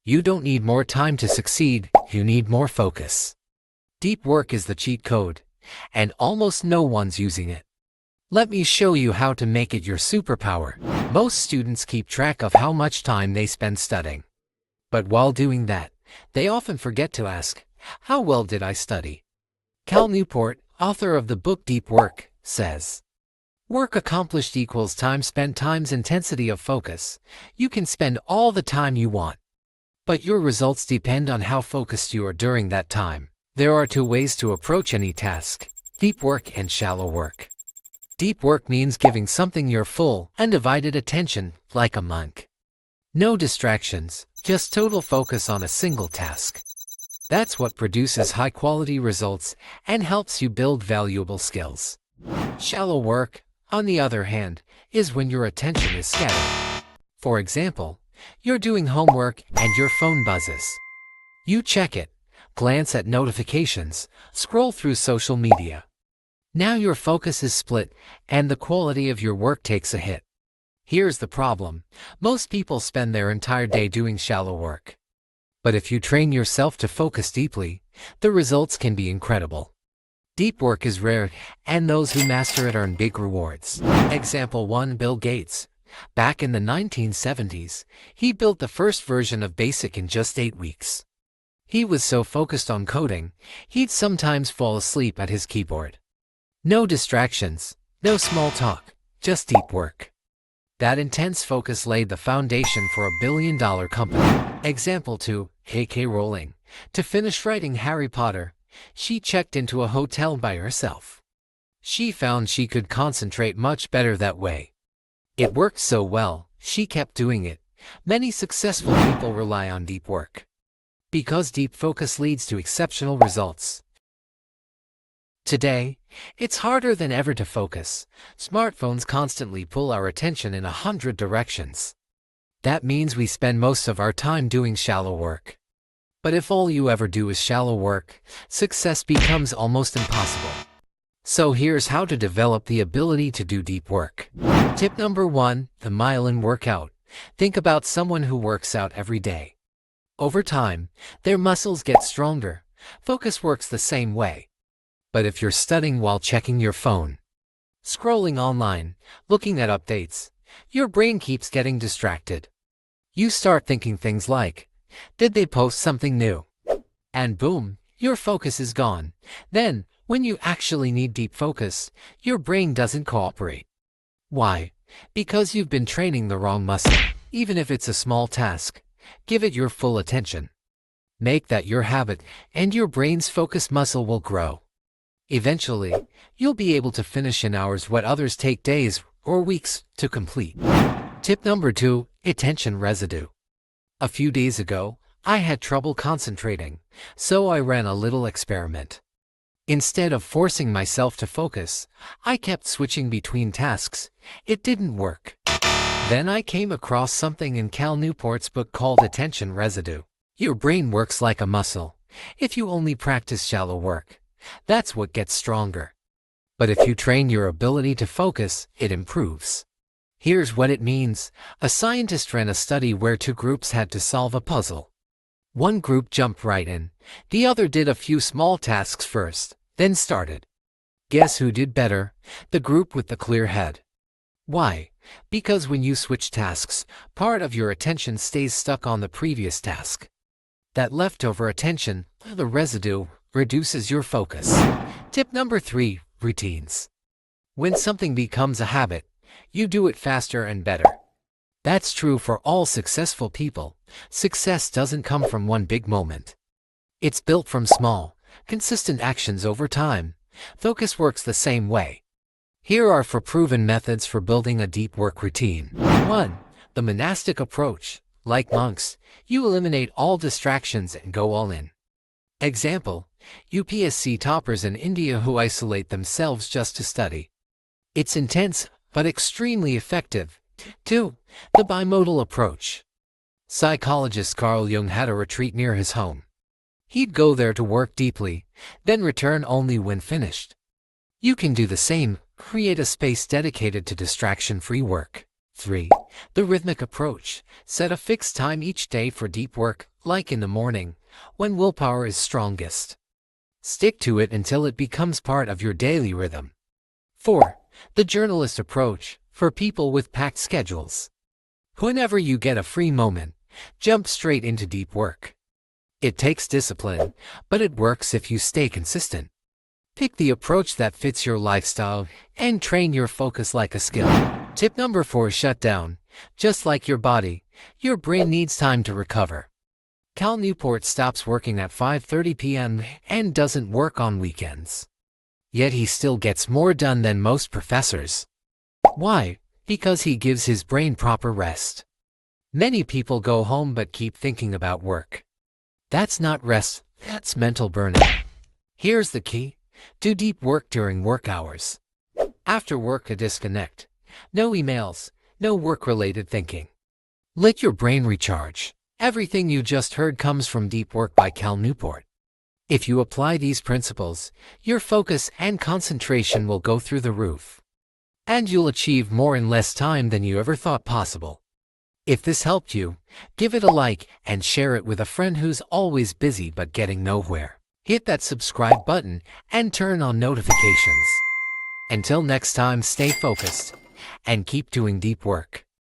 You don't need more time to succeed, you need more focus. Deep work is the cheat code, and almost no one's using it. Let me show you how to make it your superpower. Most students keep track of how much time they spend studying. But while doing that, they often forget to ask, how well did I study? Cal Newport, author of the book Deep Work, says, work accomplished equals time spent times intensity of focus. You can spend all the time you want, but your results depend on how focused you are during that time. There are two ways to approach any task: deep work and shallow work. Deep work means giving something your full, undivided attention, like a monk. No distractions, just total focus on a single task. That's what produces high-quality results and helps you build valuable skills. Shallow work, on the other hand, is when your attention is scattered. For example, you're doing homework and your phone buzzes. You check it, glance at notifications, scroll through social media. Now your focus is split, and the quality of your work takes a hit. Here's the problem: most people spend their entire day doing shallow work. But if you train yourself to focus deeply, the results can be incredible. Deep work is rare, and those who master it earn big rewards. Example 1: Bill Gates. Back in the 1970s, he built the first version of BASIC in just 8 weeks. He was so focused on coding, he'd sometimes fall asleep at his keyboard. No distractions, no small talk, just deep work. That intense focus laid the foundation for a billion-dollar company. Example 2: J.K. Rowling. To finish writing Harry Potter, she checked into a hotel by herself. She found she could concentrate much better that way. It worked so well, she kept doing it. Many successful people rely on deep work, because deep focus leads to exceptional results. Today, it's harder than ever to focus. Smartphones constantly pull our attention in 100 directions. That means we spend most of our time doing shallow work. But if all you ever do is shallow work, success becomes almost impossible. So here's how to develop the ability to do deep work. Tip number 1: the myelin workout. Think about someone who works out every day. Over time, their muscles get stronger. Focus works the same way. But if you're studying while checking your phone, scrolling online, looking at updates, your brain keeps getting distracted. You start thinking things like, did they post something new? And boom, your focus is gone. Then, when you actually need deep focus, your brain doesn't cooperate. Why? Because you've been training the wrong muscle. Even if it's a small task, give it your full attention. Make that your habit, and your brain's focus muscle will grow. Eventually, you'll be able to finish in hours what others take days or weeks to complete. Tip number 2: attention residue. A few days ago, I had trouble concentrating, so I ran a little experiment. Instead of forcing myself to focus, I kept switching between tasks. It didn't work. Then I came across something in Cal Newport's book called Attention Residue. Your brain works like a muscle. If you only practice shallow work, that's what gets stronger. But if you train your ability to focus, it improves. Here's what it means. A scientist ran a study where 2 groups had to solve a puzzle. One group jumped right in. The other did a few small tasks first, then started. Guess who did better? The group with the clear head. Why? Because when you switch tasks, part of your attention stays stuck on the previous task. That leftover attention, the residue, reduces your focus. Tip number 3: routines. When something becomes a habit, you do it faster and better. That's true for all successful people. Success doesn't come from one big moment. It's built from small, consistent actions over time. Focus works the same way. Here are 4 proven methods for building a deep work routine. 1. The monastic approach. Like monks, you eliminate all distractions and go all in. Example: UPSC toppers in India who isolate themselves just to study. It's intense, but extremely effective. 2. The bimodal approach. Psychologist Carl Jung had a retreat near his home. He'd go there to work deeply, then return only when finished. You can do the same. Create a space dedicated to distraction-free work. 3. The rhythmic approach. Set a fixed time each day for deep work, like in the morning, when willpower is strongest. Stick to it until it becomes part of your daily rhythm. 4. The journalist approach, for people with packed schedules. Whenever you get a free moment, jump straight into deep work. It takes discipline, but it works if you stay consistent. Pick the approach that fits your lifestyle and train your focus like a skill. Tip number 4. Shut down. Just like your body, your brain needs time to recover. Cal Newport stops working at 5:30 p.m. and doesn't work on weekends. Yet he still gets more done than most professors. Why? Because he gives his brain proper rest. Many people go home but keep thinking about work. That's not rest, that's mental burnout. Here's the key. Do deep work during work hours. After work, a disconnect. No emails, no work-related thinking. Let your brain recharge. Everything you just heard comes from Deep Work by Cal Newport. If you apply these principles, your focus and concentration will go through the roof. And you'll achieve more in less time than you ever thought possible. If this helped you, give it a like and share it with a friend who's always busy but getting nowhere. Hit that subscribe button and turn on notifications. Until next time, stay focused and keep doing deep work.